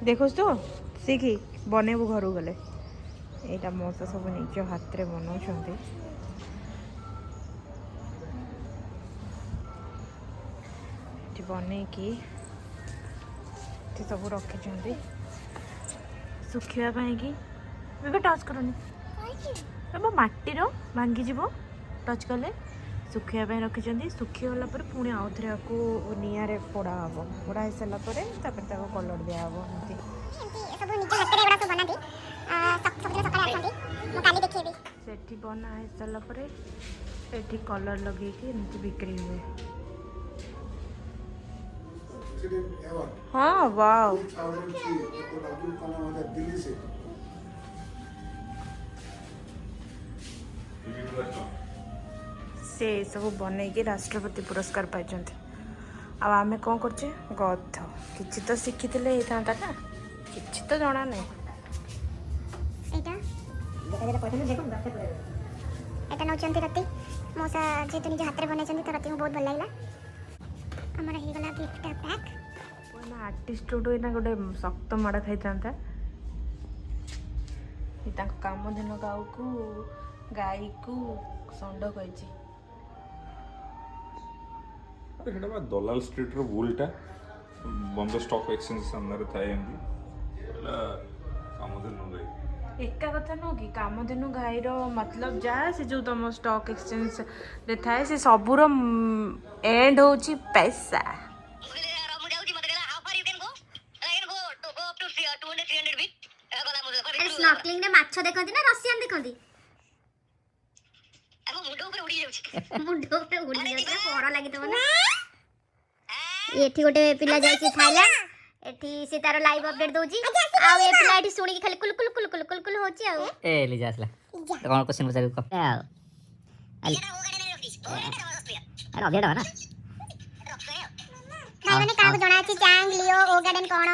देखोस तो सीखी बनैबू घर गले यहाँ मौसा सब निज हाथ में बनाऊँ बनईकि सब रखी सुखापी कि टच करनी माटीर भांगी टच कले सुखापी रखी सुखीगला पुणी आउ थे आपको निआरे पोड़ा हम पोड़ा हो सारा कलर दिहब से बना हो सारापर कलर लगे बिक्री हुए। हाँ वाओ से सब बनईकि राष्ट्रपति पुरस्कार पाई आम कौन करचे गध कि तो शिखी था ना कि तो जना नहीं एटा नौचंती रति मौसा जेतु निज हाथ रे बनाइछंती तो रति को बहुत भल लागला हमर हे गला गिफ्ट पैक कोना आर्टिस्ट उडो ना गोटे शक्त माड़ खाई था काम दिन गाऊ को गाई को षंड कही अरे बा दलाल स्ट्रीट रो बुलटा बंद स्टॉक एक्सचेंज सामने थाए एमती काम दिन गाई एका कथा नुह कि कामधेनु गाईर मतलब जहाँ से जो तुम स्टॉक एक्सचेंज रे थाए से सबूर एंड होची पैसा स्नॉर्कलिंग ने माछ देखंती ना रसियन देखंती मुंडो ऊपर उड़ी जाउछ पर लागि तब ना एठी गोटे पिला जाई थाईलैंड एठी से तार लाइव अपडेट दोजी आ ए पिला एठी सुनी खाली कुल कुल कुल कुल कुल कुल होची आ ए लिजा असला तो कौन क्वेश्चन पचार को अरे अबेडा ना भाई माने का जणा छी चांग लियो ओ गार्डन कोन